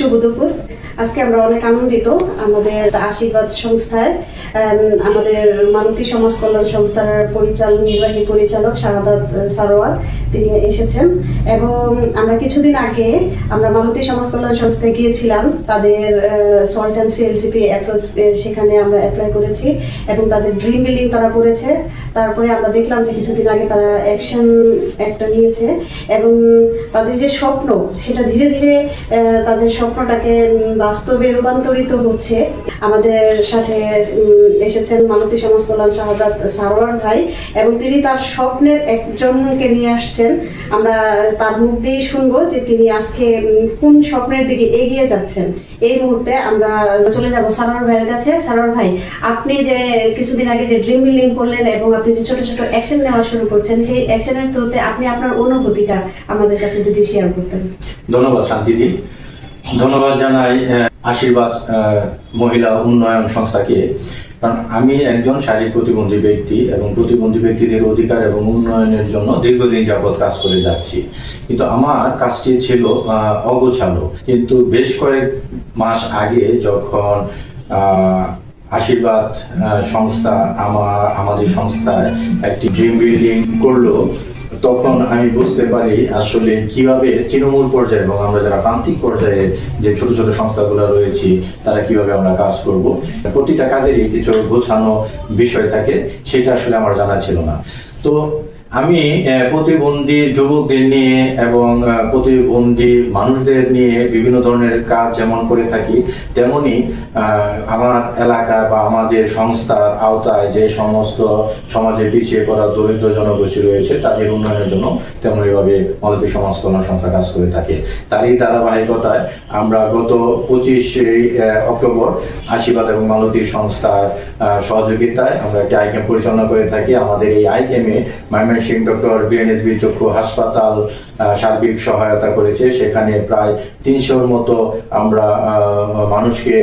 শুভ দুপুর। আজকে আমরা অনেক আনন্দিত আমাদের আশীর্বাদ সংস্থায় আমাদের মালতী সমাজ কল্যাণ সংস্থার নির্বাহী পরিচালক শাহাদাত সারোয়ার তিনি এসেছেন এবং আমরা কিছুদিন আগে আমরা মালতী সমাজ কল্যাণ সংস্থায় গিয়েছিলাম। তাদের সল্ট অ্যান্ড সিএলসিপি অ্যাপ্রোচ সেখানে আমরা অ্যাপ্লাই করেছি এবং তাদের ড্রিম বিল্ডিং তারা করেছে। তারপরে আমরা দেখলাম যে কিছুদিন আগে তারা অ্যাকশন একটা নিয়েছে এবং তাদের যে স্বপ্ন সেটা ধীরে ধীরে তাদের স্বপ্নটাকে বাস্তবে রূপান্তরিত হচ্ছে। আমাদের সাথে এসেছেন মালতী সমাজ কল্যাণ শাহাদাত সারোয়ার ভাই এবং তিনি তার স্বপ্নের একজনকে নিয়ে আসছেন। আমরা তার মুখ দিয়েই শুনবো যে তিনি আজকে কোন স্বপ্নের দিকে এগিয়ে যাচ্ছেন। এই মুহূর্তে আমরা চলে যাব সারোয়ার ভাইয়ের কাছে। সারোয়ার ভাই, আপনি যে কিছুদিন আগে যে ড্রিম বিল্ডিং করলেন এবং আপনি যে ছোট ছোট অ্যাকশন নেওয়া শুরু করছেন, সেই অ্যাকশনের থ্রুতে আপনি আপনার অনুভূতিটা আমাদের কাছে যদি শেয়ার করতেন। ধন্যবাদ শান্তিদি। ধন্যবাদ জানাই আশীর্বাদ মহিলা উন্নয়ন সংস্থাকে। কারণ আমি একজন শারীরিক প্রতিবন্ধী ব্যক্তি এবং প্রতিবন্ধী ব্যক্তিদের অধিকার এবং উন্নয়নের জন্য দীর্ঘদিন যাবৎ কাজ করে যাচ্ছি, কিন্তু আমার কাজটি ছিল অগোছালো। কিন্তু বেশ কয়েক মাস আগে যখন আশীর্বাদ সংস্থা আমাদের সংস্থায় একটি ড্রিম বিল্ডিং করলো, তখন আমি বুঝতে পারি আসলে কিভাবে তৃণমূল পর্যায়ে এবং আমরা যারা প্রান্তিক পর্যায়ে যে ছোট ছোট সংস্থাগুলো রয়েছি তারা কিভাবে আমরা কাজ করব। প্রতিটা কাজেরই কিছু গোছানো বিষয় থাকে, সেটা আসলে আমার জানা ছিল না। তো আমি প্রতিবন্ধী যুবকদের নিয়ে এবং প্রতিবন্ধী মানুষদের নিয়ে বিভিন্ন ধরনের কাজ যেমন করে থাকি, তেমনি আমার এলাকা বা আমাদের সংস্থার আওতায় যে সমস্ত সমাজে পিছিয়ে পড়া দরিদ্র জনগোষ্ঠী রয়েছে তাদের উন্নয়নের জন্য তেমনিভাবে মালতী সমাজ কল্যাণ সংস্থা কাজ করে থাকে। তারই ধারাবাহিকতায় আমরা গত 25 অক্টোবর আশীর্বাদ এবং মালতী সংস্থার সহযোগিতায় আমরা একটি আইকেম পরিচালনা করে থাকি। আমাদের এই আইকেমে ডক্টর বিএনএসবি চক্ষু হাসপাতাল সার্বিক সহায়তা করেছে। সেখানে প্রায় 300-র মতো আমরা মানুষকে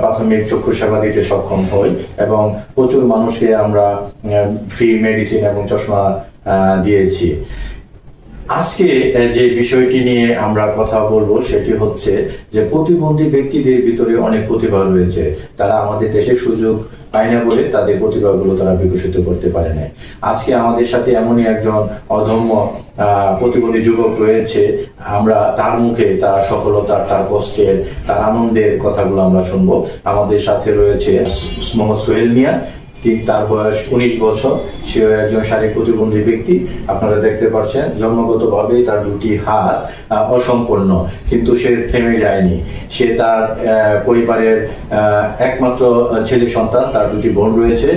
প্রাথমিক চক্ষু সেবা দিতে সক্ষম হই এবং প্রচুর মানুষকে আমরা ফ্রি মেডিসিন এবং চশমা দিয়েছি। আজকে যে বিষয়টি নিয়ে আমরা কথা বলবো সেটি হচ্ছে যে প্রতিবন্ধী ব্যক্তিদের ভিতরে অনেক প্রতিভা রয়েছে, তারা আমাদের দেশে সুযোগ পায় না বলে তাদের প্রতিভাগুলো তারা বিকশিত করতে পারে না। আজকে আমাদের সাথে এমনই একজন অদম্য প্রতিবন্ধী যুবক রয়েছে, আমরা তার মুখে তার সফলতার, তার কষ্টের, তার আনন্দের কথাগুলো আমরা শুনবো। আমাদের সাথে রয়েছে মোহাম্মদ সোহেল মিয়া, তার বয়স 19 বছর। সেও একজন শারীরিক প্রতিবন্ধী ব্যক্তি। আপনারা দেখতে পাচ্ছেন জন্মগতভাবে তার দুটি হাত অসম্পূর্ণ, কিন্তু সে থেমে যায়নি। সে তার পরিবারের একমাত্র ছেলে সন্তান, তার দুটি বোন রয়েছে।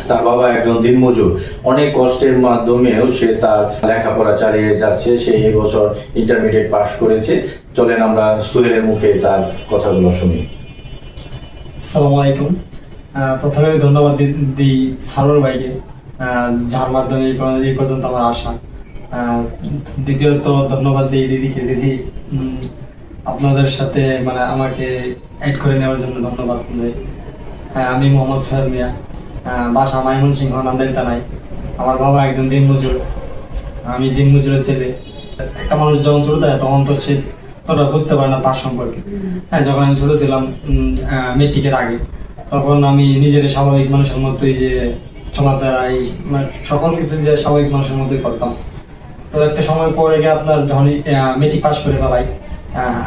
তার বাবা একজন দিনমজুর। অনেক কষ্টের মাধ্যমেও সে তার লেখাপড়া চালিয়ে যাচ্ছে। সে এই বছর ইন্টারমিডিয়েট পাশ করেছে। চলেন আমরা সোহেলের মুখে তার কথাগুলো শুনি। আসসালামু আলাইকুম। প্রথমে আমি ধন্যবাদ দিই সারোয়ার ভাইকে, যার মাধ্যমে এই পর্যন্ত আমার আসা। দ্বিতীয়ত ধন্যবাদ দিই দিদিকে। দিদি আপনাদের সাথে আমাকে অ্যাড করে নেওয়ার জন্য ধন্যবাদ। আমি মোহাম্মদ সোহেল মিয়া, বাসা ময়মনসিংহ নান্দাইল থানায়। আমার বাবা একজন দিনমজুর, আমি দিনমজুরের ছেলে। একটা মানুষ যখন ছোট থাকে তখন তো সে তোরা বুঝতে পারে না তার সম্পর্কে। যখন আমি ছোট ছিলাম মেট্রিকের আগে, তখন আমি নিজের স্বাভাবিক মানুষের মতোই যে চলাফেরা সকল কিছু যে স্বাভাবিক মানুষের মতোই করতাম। তো একটা সময় পরে গিয়ে আপনার যখন মেট্রিক পাস করে ফেলাই,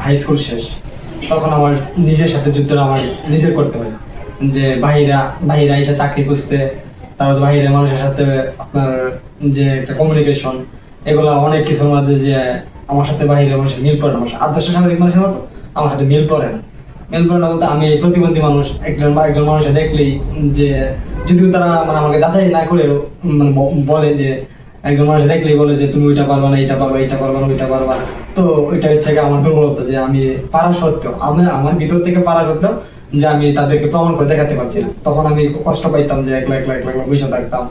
হাই স্কুল শেষ, তখন আমার নিজের সাথে যুদ্ধটা আমার নিজের করতে হয়। যে বাহিরা এসে চাকরি খুঁজতে, তারপর বাহিরের মানুষের সাথে আপনার যে একটা কমিউনিকেশন, এগুলো অনেক কিছুর মধ্যে যে আমার সাথে বাহিরের মানুষের মিল পড়ে না, আমার আদর্শ স্বাভাবিক মানুষের মতো আমার সাথে মিল পড়ে না। বলতে আমি প্রতিবন্ধী মানুষ, একজন মানুষে দেখলেই যে যদিও তারা আমাকে যাচাই না করে বলে যে একজন মানুষ দেখলেই বলে যে তুমি ওইটা পারবা না, এটা পারবা, এটা পারবা না, ওইটা পারবা না। তো ওইটা হচ্ছে আমার দুর্বলতা, যে আমি পারা সত্ত্বেও, আমার ভিতর থেকে পারা সত্ত্বেও যে আমি তাদেরকে প্রমাণ করে দেখাতে পারছি না। তখন আমি কষ্ট পাইতাম, যে একলা বসে থাকতাম,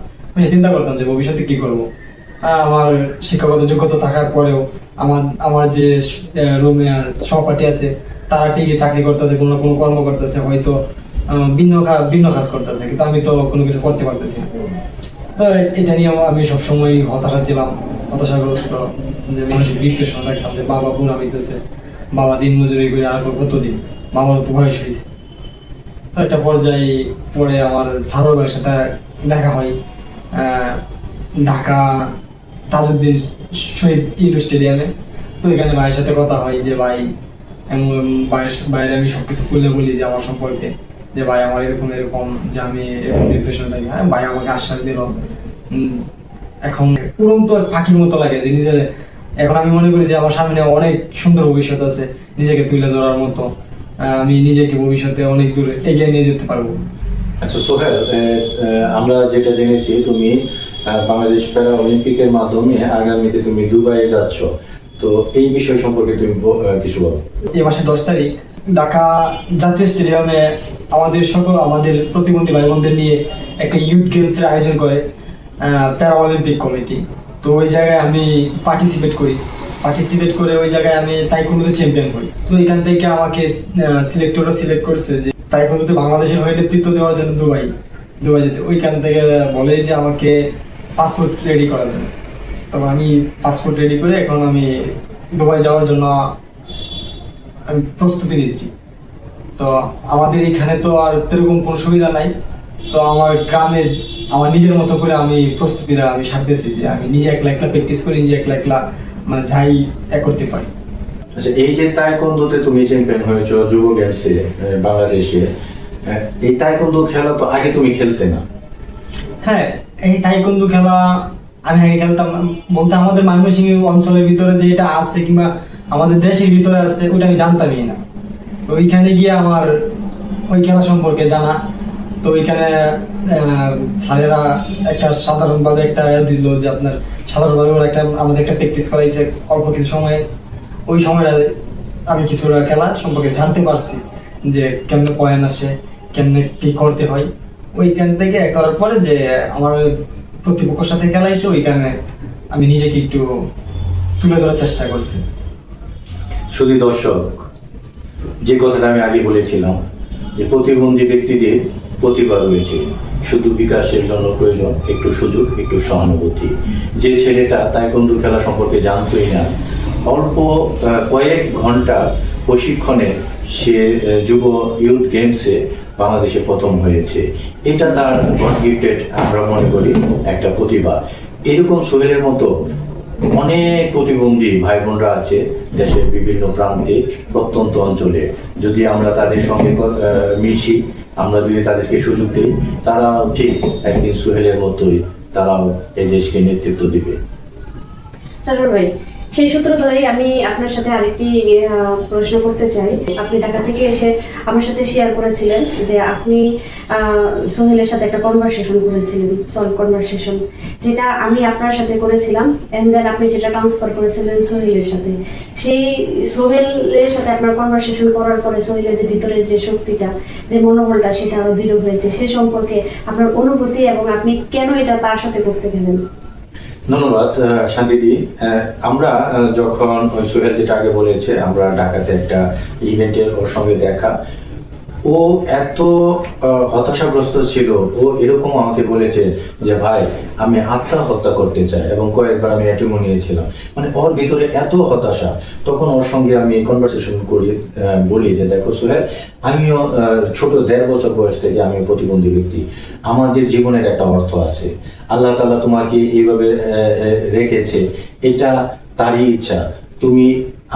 চিন্তা করতাম যে ভবিষ্যতে কি করবো। আমার শিক্ষাগত যোগ্যতা থাকার পরেও আমার যে রুমে সহপাঠী আছে তারা ঠিকই চাকরি করতেছে, কোনো কর্ম করতেছে, হয়তো ভিন্ন কাজ করতেছে, কিন্তু আমি তো কোনো কিছু করতে পারতেছি না। তো এটা নিয়ে আমি সবসময় হতাশা ছিলাম, হতাশাগ্রস্ত, যে মানসিক ডিপ্রেশন রাখতাম যে বাবা বুড়া হইতেছে, বাবা দিন মজুরি করে আর কতদিন, বাবার তো বয়স হয়েছে। তো একটা পর্যায়ে পরে আমার স্যারের ভাইয়ের সাথে দেখা হয় ঢাকা তাজউদ্দিন শহীদ ইন্ডোর স্টেডিয়ামে। তো এখানে ভাইয়ের সাথে কথা হয় যে ভাই বাইরে আমি সবকিছু খুলে বলি যে আমার সম্পর্কে, যে ভাই আমার এরকম এরকম, যে আমি এরকম ডিপ্রেশন থাকি। হ্যাঁ, ভাই আমাকে আশ্বাস দিল। এখন উড়ন্ত পাখির মতো লাগে যে নিজের, এখন আমি মনে করি যে আমার সামনে অনেক সুন্দর ভবিষ্যৎ আছে নিজেকে তুলে ধরার মতো। আমি নিজেকে ভবিষ্যতে অনেক দূর এগিয়ে নিয়ে যেতে পারবো। আচ্ছা সোহেল, আমরা যেটা জেনেছি তুমি বাংলাদেশ প্যারা অলিম্পিকের মাধ্যমে আগামীতে তুমি দুবাইয়ে যাচ্ছ, তো এই বিষয় সম্পর্কে তুমি কিছু বলো। এই মাসে 10 তারিখ ঢাকা জাতীয় স্টেডিয়ামে আমাদের প্রতিবন্ধী ভাই বোনদের নিয়ে একটা ইউথ গেমসের আয়োজন করে প্যারা অলিম্পিক কমিটি। তো ওই জায়গায় আমি পার্টিসিপেট করে ওই জায়গায় আমি তাইকোন্ডোতে চ্যাম্পিয়ন করি। তো এখান থেকে আমাকে সিলেক্ট করছে যে তাইকোন্ডোতে বাংলাদেশের হয়ে নেতৃত্ব দেওয়ার জন্য দুবাই যেতে। ওইখান থেকে বলে যে আমাকে পাসপোর্ট রেডি করার জন্য। তবে আমি পাসপোর্ট রেডি করে এখন আমি দুবাই যাওয়ার জন্য আমি প্রস্তুতি নিচ্ছি। তো আমাদের এখানে তো আর সেরকম কোনো সুবিধা নাই। তো আমার গ্রামে আমার নিজের মতো করে আমি প্রস্তুতিটা আমি সারতেছি, যে আমি নিজে একলা প্র্যাকটিস করি, নিজে একলা মানে যাই করতে পারি। আচ্ছা, এই যে তাইকোন্ডোতে তুমি চ্যাম্পিয়ন হয়েছো যুব গেমসে বাংলাদেশে, এই তাইকোন্ডো খেলা তো আগে তুমি খেলতে না? হ্যাঁ, এই তাইকোন্ডো খেলা আমি আগে খেলতাম বলতে আমাদের ময়মনসিংহ অঞ্চলের ভিতরে যে এটা আছে কিংবা আমাদের দেশের ভিতরে আছে ওইটা আমি জানতামই না। তো ওইখানে গিয়ে আমার ওই খেলা সম্পর্কে জানা। তো ওইখানে স্যারেরা একটা সাধারণভাবে একটা দিল যে আপনার সাধারণভাবে ওরা আমাদের একটা প্র্যাকটিস করাইছে অল্প কিছু সময়ে। ওই সময়টা আমি কিছুটা খেলা সম্পর্কে জানতে পারছি যে কেমনে পয়েন্ট আসে, কেমনে কি করতে হয়। ওইখান থেকে করার পরে যে আমার প্রতিপক্ষের সাথে খেলাইছে ওইখানে আমি নিজেকে একটু তুলে ধরার চেষ্টা করছি। শুধু দর্শক, যে কথাটা আমি আগে বলেছিলাম যে প্রতিবন্ধী ব্যক্তিদের প্রতিভা রয়েছে, শুধু বিকাশের জন্য প্রয়োজন একটু সুযোগ, একটু সহানুভূতি। যে ছেলেটা তাইকোন্ডো খেলা সম্পর্কে জানতোই না, অল্প কয়েক ঘন্টা প্রশিক্ষণে সে যুব ইউথ গেমসে বাংলাদেশে প্রথম হয়েছে। এটা তার গড গিফটেড আমরা মনে করি একটা প্রতিভা। এরকম সোহেলের মতো অনেক প্রতিবন্ধী ভাই বোনরা আছে দেশের বিভিন্ন প্রান্তে, প্রত্যন্ত অঞ্চলে। যদি আমরা তাদের সঙ্গে মিশি, আমরা যদি তাদেরকে সুযোগ দিই, তারাও ঠিক একদিন সোহেলের মতোই তারাও এই দেশকে নেতৃত্ব দিবে। সারোয়ার ভাই, সেই সূত্র ধরেই আমি আপনার সাথে আরেকটি প্রশ্ন করতে চাই। আপনি ঢাকা থেকে এসে আমার সাথে শেয়ার করেছিলেন যে আপনি সোহেলের সাথে একটা কনভারসেশন করেছিলেন, সলভ কনভারসেশন, যেটা আমি আপনার সাথে করেছিলাম, এন্ড দেন আপনি যেটা ট্রান্সফার করেছিলেন সোহেলের সাথে। সেই সোহেলের সাথে আপনার কনভারসেশন করার পরে সোহেলের যে ভিতরের যে শক্তিটা, যে মনোবলটা, সেটা আরো দৃঢ় হয়েছে। সে সম্পর্কে আপনার অনুভূতি এবং আপনি কেন এটা তার সাথে করতে গেলেন? ধন্যবাদ শান্তিদি। আমরা যখন সোহেল যেটা আগে বলেছে, আমরা ঢাকাতে একটা ইভেন্টের ওর সঙ্গে দেখা, ও এত হতাশাগ্রস্ত ছিল। ও এরকম আমাকে বলেছে যে ভাই আমি আত্মহত্যা করতে চাই, এবং কয়েকবার আমি অ্যাটেম্প নিয়েছিলাম। মানে ওর ভিতরে এত হতাশা। তখন ওর সঙ্গে আমি কনভারসেশন করি, বলি যে দেখো সোহেল, আমিও ছোট 1.5 বছর বয়স থেকে আমি প্রতিবন্ধী ব্যক্তি, আমাদের জীবনের একটা অর্থ আছে। আল্লাহ তাআলা তোমাকে এইভাবে রেখেছে, এটা তারই ইচ্ছা। তুমি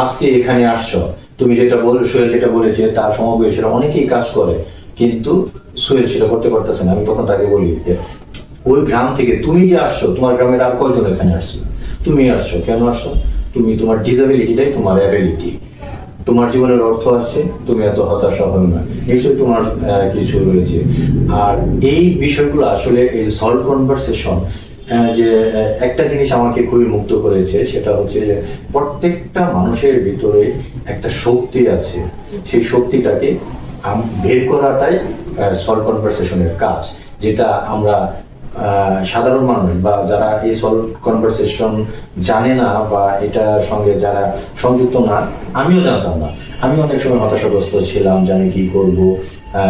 আজকে এখানে আসছো, তুমি যেটা সোহেল যেটা বলেছে, তার সমবয়সীরা অনেকেই কাজ করে, কিন্তু সোহেল সেটা করতে পারতেছে না। আমি তখন তাকে বলি যে ওই গ্রাম থেকে তুমি যে আসছো, তোমার গ্রামের আর কয়জন এখানে আসছো? তুমি আসছো, কেন আসছো? তুমি তোমার ডিসেবিলিটিটাই তোমার অ্যাবিলিটি, তোমার জীবনের অর্থ আছে, তুমি এত হতাশা হও না, নিশ্চয়ই তোমার কিছু রয়েছে। আর এই বিষয়গুলো আসলে এই সলভ কনভারসেশন, যে একটা জিনিস আমাকে খুবই মুগ্ধ করেছে, সেটা হচ্ছে যে প্রত্যেকটা মানুষের ভিতরে একটা শক্তি আছে। সেই শক্তিটাকে বের করাটাই সলভ কনভারসেশনের কাজ, যেটা আমরা সাধারণ মানুষ বা যারা এই সলভ কনভারসেশন জানে না বা এটার সঙ্গে যারা সংযুক্ত না, আমিও জানতাম না। আমি অনেক সময় হতাশাগ্রস্ত ছিলাম যে আমি কি করব,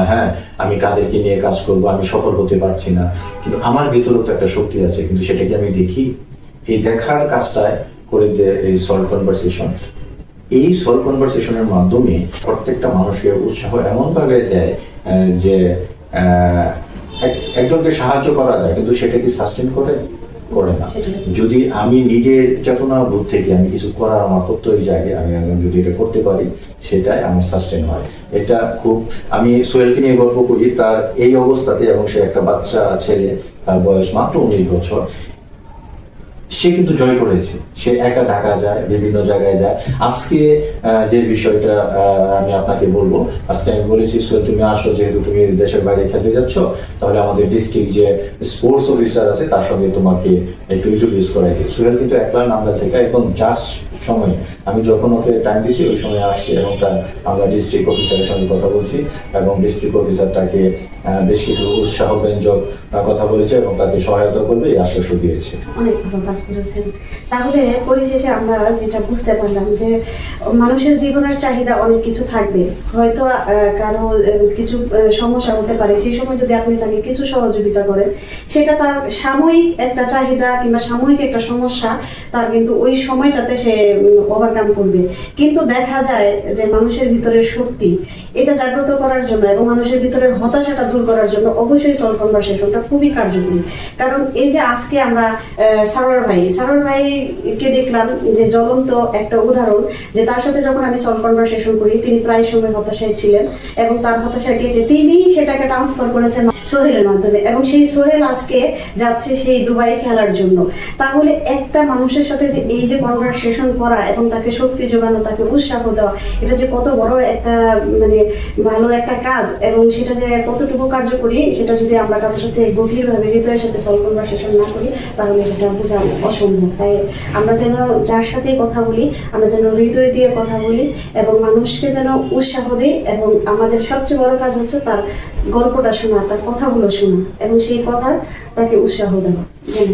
হ্যাঁ আমি কাদেরকে নিয়ে কাজ করব, আমি সফল হতে পারছি না। কিন্তু আমার ভিতরেও তো একটা শক্তি আছে, কিন্তু সেটাকে আমি দেখি। এই দেখার কাজটায় করে এই সলভ কনভারসেশন, এই সলভ কনভারসেশনের মাধ্যমে প্রত্যেকটা মানুষকে উৎসাহ এমনভাবে দেয় যে একজনকে সাহায্য করা যায়, কিন্তু সেটা কি সাস্টেন করে না। যদি আমি নিজের চেতনা বোধ থেকে আমি কিছু করার আমার প্রত্যয় জায়গায় আমি যদি এটা করতে পারি, সেটাই আমার সাস্টেন হয়। এটা খুব, আমি সোহেলকে নিয়ে গল্প করি, তার এই অবস্থাতে, এবং সে একটা বাচ্চা ছেলে, তার বয়স মাত্র 19 বছর, সে কিন্তু জয় করেছে। সে একা ঢাকা যায়, বিভিন্ন জায়গায় যায়। আজকে যে বিষয়টা আমি আপনাকে বলবো, আজকে আমি বলেছি সোহেল তুমি আসো, যেহেতু তুমি দেশের বাইরে খেলতে যাচ্ছ, তাহলে আমাদের ডিস্ট্রিক্ট যে স্পোর্টস অফিসার আছে তার সঙ্গে তোমাকে একটু ইন্ট্রোডিউস করাই দিই। সোহেল কিন্তু একলা নান্দা থেকে একদম জাস্ট সময়, আমি যখন ওকে টাইম দিয়েছি ওই সময় আসছি, এবং আমরা ডিস্ট্রিক্ট অফিসারের সঙ্গে কথা বলছি, এবং ডিস্ট্রিক্ট অফিসার তাকে বেশ কিছু উৎসাহব্যঞ্জক কথা বলেছে এবং তাকে সহায়তা করবে এই আশ্বাসও দিয়েছে। অনেক ভালো কাজ করেছেন। তাহলে পরিশেষে আমরা যেটা বুঝতে পারলাম যে মানুষের জীবনের চাহিদা অনেক কিছু থাকবে, হয়তো কারো কিছু সমস্যা হতে পারে, সেই সময় যদি আপনি তাকে কিছু সহযোগিতা করেন, সেটা তার সাময়িক একটা চাহিদা কিংবা সাময়িক একটা সমস্যা, তার কিন্তু ওই সময়টাতে সে ওভারকাম করবে। কিন্তু দেখা যায় যে মানুষের ভিতরের শক্তি, এটা জাগ্রত করার জন্য এবং মানুষের ভিতরের হতাশাটা দূর করার জন্য অবশ্যই সলভ কনভারসেশনটা খুবই কার্যকরী। কারণ এই যে আজকে আমরা সারোয়ার ভাইকে দেখলাম যে জ্বলন্ত একটা উদাহরণ, যে তার সাথে যখন আমি সলভ কনভারসেশন করি, তিনি প্রায় সময় হতাশায় ছিলেন, এবং তার হতাশা কেটে তিনি সেটাকে ট্রান্সফার করেছেন সোহেলের মাধ্যমে, এবং সেই সোহেল আজকে যাচ্ছে সেই দুবাই খেলার জন্য। তাহলে একটা মানুষের সাথে যে এই যে কনভারসেশন করা এবং তাকে শক্তি যোগানো, তাকে উৎসাহ দেওয়া, এটা যে কত বড় একটা মানে ভালো একটা কাজ, এবং সেটা যে কতটুকু কার্যকরী, সেটা যদি আমরা কারোর সাথে গভীরভাবে হৃদয়ের সাথে সলভ কনভারসেশন না করি, তাহলে সেটা বোঝা অসম্ভব। তাই আমরা যেন যার সাথে কথা বলি, আমরা যেন হৃদয় দিয়ে কথা বলি এবং মানুষকে যেন উৎসাহ দিই, এবং আমাদের সবচেয়ে বড় কাজ হচ্ছে তার গল্পটা শোনা, তার কথাগুলো শোনা, এবং সেই কথার তাকে উৎসাহ দেওয়া।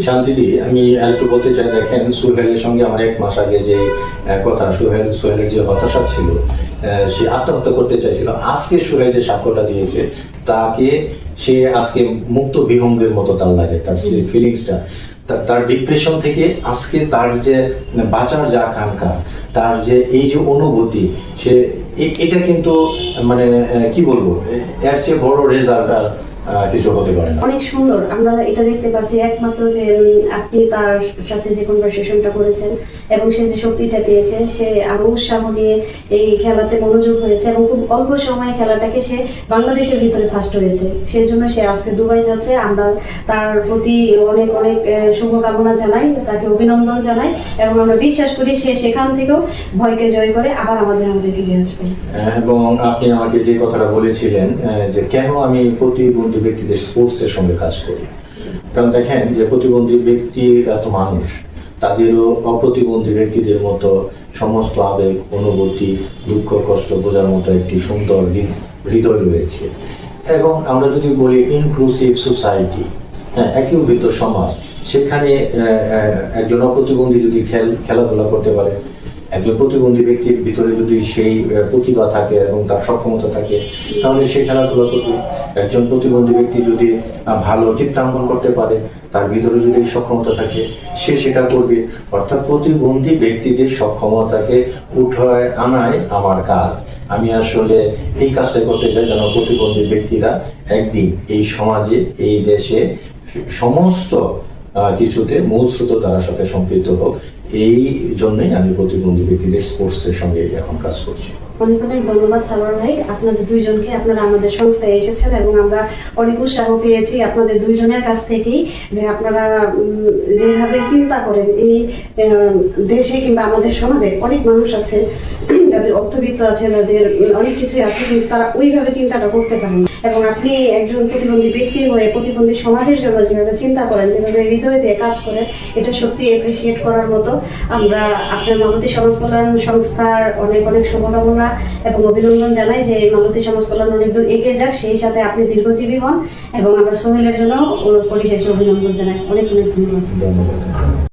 শান্তিদি, আমি একটু বলতে চাই, দেখেন সোহেলের সঙ্গে আমার 1 মাস আগে যে কথা, সোহেলের যে হতাশা ছিল, সে আত্মহত্যা করতে চাইছিল, আজকে সোহেল যে সাক্ষ্যটা দিয়েছে, তাকে সে আজকে মুক্ত বিহঙ্গের মতো তার লাগে, তার যে ফিলিংসটা, তার ডিপ্রেশন থেকে আজকে তার যে বাঁচার যে আকাঙ্ক্ষা, তার যে এই যে অনুভূতি, সে এটা কিন্তু মানে কি বলবো, এর চেয়ে বড় রেজাল্ট আর কিছু হতে পারে না। অনেক সুন্দর আমরা এটা দেখতে পাচ্ছি, একমাত্র যে আপনি তার সাথে যে কনভারসেশনটা করেছেন এবং সে যে শক্তিটা পেয়েছে, সে আরো উৎসাহ নিয়ে এই খেলাতে মনোযোগ হয়েছে, এবং খুব অল্প সময়ে খেলাটাকে সে বাংলাদেশের ভিতরে ফার্স্ট হয়েছে। সেই জন্য সে আজকে দুবাই যাচ্ছে। আমরা তার প্রতি অনেক অনেক শুভকামনা জানাই, তাকে অভিনন্দন জানাই, এবং আমরা বিশ্বাস করি সে সেখান থেকেও ভয়কে জয় করে আবার আমাদের মাঝে ফিরে আসবে। এবং আপনি আমাকে যে কথাটা বলেছিলেন যে কেন আমি প্রতিবন্ধী ব্যক্তিদের স্পোর্টসের সঙ্গে কাজ করি, কারণ দেখেন যে প্রতিবন্ধী ব্যক্তিরা তো মানুষ, তাদেরও অপ্রতিবন্ধী ব্যক্তিদের মতো সমস্ত আবেগ, অনুভূতি, দুঃখ, কষ্ট বোঝার মতো একটি সুন্দর হৃদয় রয়েছে। এবং আমরা যদি বলি ইনক্লুসিভ সোসাইটি, একীভূত সমাজ, সেখানে একজন অপ্রতিবন্ধী যদি খেলাধুলা করতে পারে, একজন প্রতিবন্ধী ব্যক্তির ভিতরে যদি সেই প্রতিভা থাকে এবং তার সক্ষমতা থাকে, তাহলে সে খেলাধুলা করবে। একজন প্রতিবন্ধী ব্যক্তি যদি ভালো চিত্রাঙ্কন করতে পারে, তার ভিতরে যদি সক্ষমতা থাকে, সে সেটা করবে। অর্থাৎ প্রতিবন্ধী ব্যক্তিদের সক্ষমতাকে উঠায় আনাই আমার কাজ। আমি আসলে এই কাজটা করতে চাই যেন প্রতিবন্ধী ব্যক্তিরা একদিন এই সমাজে, এই দেশে সমস্ত কিছুতে মূল স্রোতধারার সাথে সম্পৃক্ত হোক। এই জন্যই আমি প্রতিবন্ধী ব্যক্তিদের স্পোর্টসের সঙ্গে এখন কাজ করছি। অনেক অনেক ধন্যবাদ সারোয়ার ভাই, আপনাদের দুইজনকে। আপনারা আমাদের সংস্থায় এসেছেন এবং আমরা অনেক উৎসাহ পেয়েছি আপনাদের দুইজনের কাছ থেকেই, যে আপনারা যেভাবে চিন্তা করেন, এই দেশে কিংবা আমাদের সমাজে অনেক মানুষ আছে যাদের অর্থবিত্ত আছে, যাদের অনেক কিছুই আছে, কিন্তু তারা ওইভাবে চিন্তাটা করতে পারেন। এবং আপনি একজন প্রতিবন্ধী ব্যক্তি হয়ে প্রতিবন্ধী সমাজের জন্য যেভাবে চিন্তা করেন, যেভাবে হৃদয় দিয়ে কাজ করেন, এটা সত্যি অ্যাপ্রিসিয়েট করার মতো। আমরা আপনার মালতী সমাজ কল্যাণ সংস্থার অনেক অনেক শুভকামনা এবং অভিনন্দন জানাই যে মালতী সমাজ কল্যাণ অনেক দূর এগিয়ে যাক, সেই সাথে আপনি দীর্ঘজীবী হন, এবং আমরা সোহেলের জন্য পরিশেষে অভিনন্দন জানাই। অনেক অনেক ধন্যবাদ।